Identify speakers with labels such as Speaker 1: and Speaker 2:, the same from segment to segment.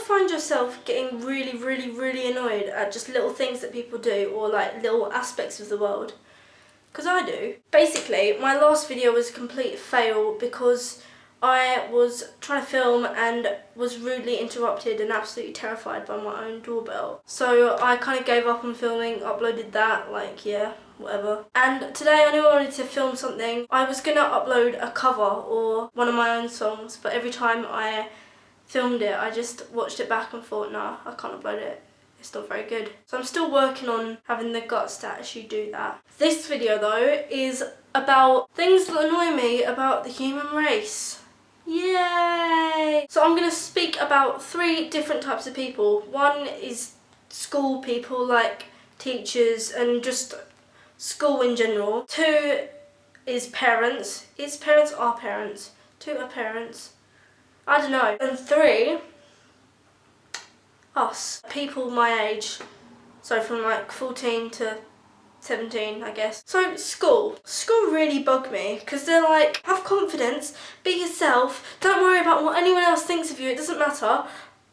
Speaker 1: find yourself getting really, really, really annoyed at just little things that people do or like little aspects of the world? Because I do. Basically, my last video was a complete fail because I was trying to film and was rudely interrupted and absolutely terrified by my own doorbell. So I kind of gave up on filming, uploaded that, like, yeah, whatever. And today I knew I wanted to film something. I was gonna upload a cover or one of my own songs, but every time I filmed it, I just watched it back and thought, nah, I can't upload it. It's not very good. So I'm still working on having the guts to actually do that. This video though is about things that annoy me about the human race. Yay! So I'm going to speak about 3 different types of people. One is school people, like teachers and just school in general. 2 is parents. Is parents are parents. 2 are parents. I don't know. And 3, us. People my age. So from like 14 to 17, I guess. So school really bugged me because they're like, have confidence, be yourself, don't worry about what anyone else thinks of you, it doesn't matter,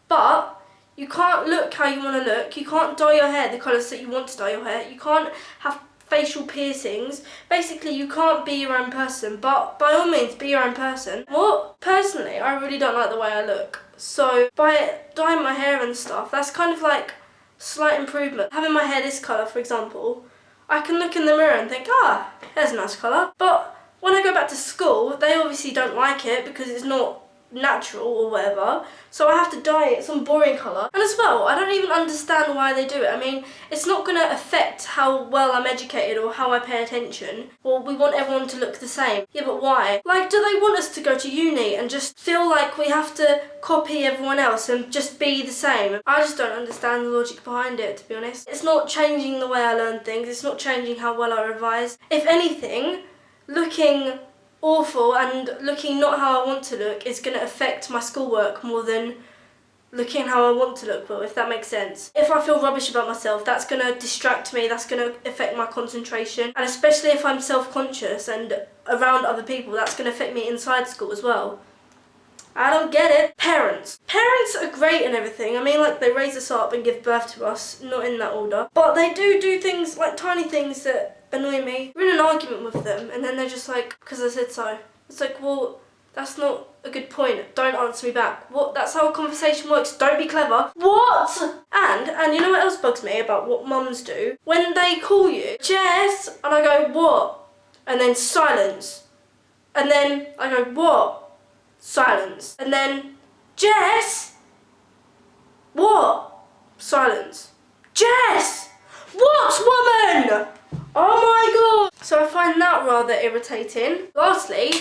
Speaker 1: but you can't look how you want to look, you can't dye your hair the colours that you want to dye your hair, you can't have facial piercings, basically you can't be your own person, but by all means be your own person. What? Personally, I really don't like the way I look, so by dyeing my hair and stuff, that's kind of like slight improvement. Having my hair this colour, for example, I can look in the mirror and think, ah, there's a nice colour. But when I go back to school, they obviously don't like it because it's not natural or whatever. So I have to dye it some boring colour. And as well, I don't even understand why they do it. I mean, it's not going to affect how well I'm educated or how I pay attention. Well, we want everyone to look the same. Yeah, but why? Like, do they want us to go to uni and just feel like we have to copy everyone else and just be the same? I just don't understand the logic behind it, to be honest. It's not changing the way I learn things. It's not changing how well I revise. If anything, looking awful and looking not how I want to look is going to affect my schoolwork more than looking how I want to look, well, if that makes sense. If I feel rubbish about myself, that's going to distract me, that's going to affect my concentration, and especially if I'm self-conscious and around other people, that's going to affect me inside school as well. I don't get it. Parents. Parents are great and everything. I mean, like, they raise us up and give birth to us, not in that order. But they do things, like tiny things that annoy me. We're in an argument with them and then they're just like, because I said so. It's like, well, that's not a good point. Don't answer me back. What? That's how a conversation works. Don't be clever. What? And you know what else bugs me about what mums do? When they call you, Jess, and I go, what? And then silence. And then I go, what? Silence. And then, Jess? What? Silence. Jess! What, woman? Oh my god! So I find that rather irritating. Lastly,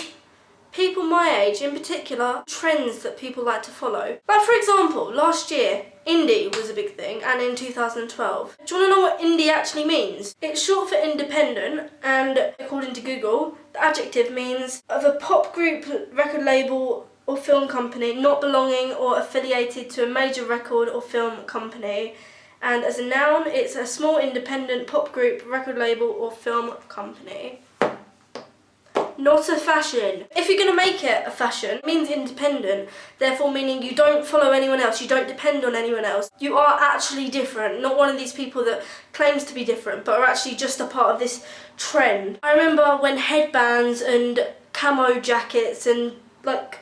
Speaker 1: people my age, in particular, trends that people like to follow. Like, for example, last year, indie was a big thing, and in 2012. Do you want to know what indie actually means? It's short for independent, and according to Google, the adjective means of a pop group, record label, or film company not belonging or affiliated to a major record or film company. And as a noun, it's a small independent pop group, record label, or film company. Not a fashion. If you're going to make it a fashion, it means independent, therefore meaning you don't follow anyone else, you don't depend on anyone else. You are actually different, not one of these people that claims to be different, but are actually just a part of this trend. I remember when headbands and camo jackets and like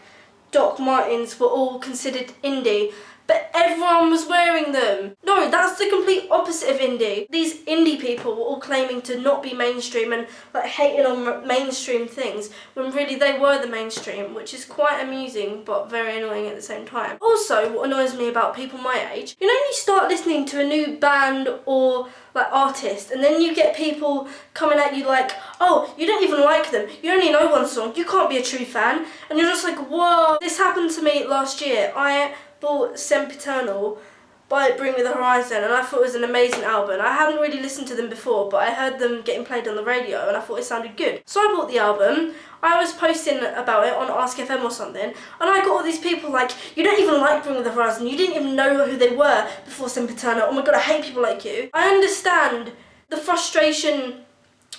Speaker 1: Doc Martens were all considered indie, but everyone was wearing them. No, that's the complete opposite of indie. These indie people were all claiming to not be mainstream and like hating on mainstream things when really they were the mainstream, which is quite amusing but very annoying at the same time. Also, what annoys me about people my age, you know, when you start listening to a new band or like artist and then you get people coming at you like, oh, you don't even like them, you only know one song, you can't be a true fan, and you're just like, whoa. This happened to me last year. I bought Sempiternal by Bring Me The Horizon and I thought it was an amazing album. I hadn't really listened to them before, but I heard them getting played on the radio and I thought it sounded good. So I bought the album. I was posting about it on Ask FM or something, and I got all these people like, you don't even like Bring Me The Horizon, you didn't even know who they were before Sempiternal, oh my god, I hate people like you. I understand the frustration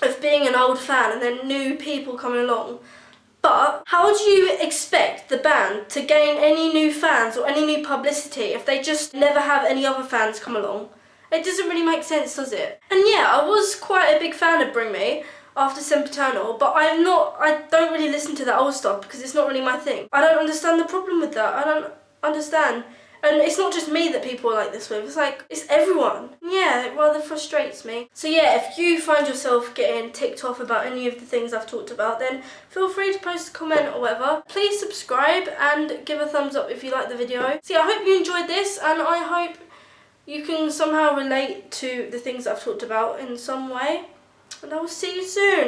Speaker 1: of being an old fan and then new people coming along, But how do you expect the band to gain any new fans or any new publicity if they just never have any other fans come along? It doesn't really make sense, does it? And yeah, I was quite a big fan of Bring Me after Sempiternal, but I don't really listen to that old stuff because it's not really my thing. I don't understand the problem with that. I don't understand. And it's not just me that people are like this with, it's like, it's everyone. Yeah, it rather frustrates me. So yeah, if you find yourself getting ticked off about any of the things I've talked about, then feel free to post a comment or whatever. Please subscribe and give a thumbs up if you like the video. So yeah, I hope you enjoyed this, and I hope you can somehow relate to the things I've talked about in some way. And I will see you soon.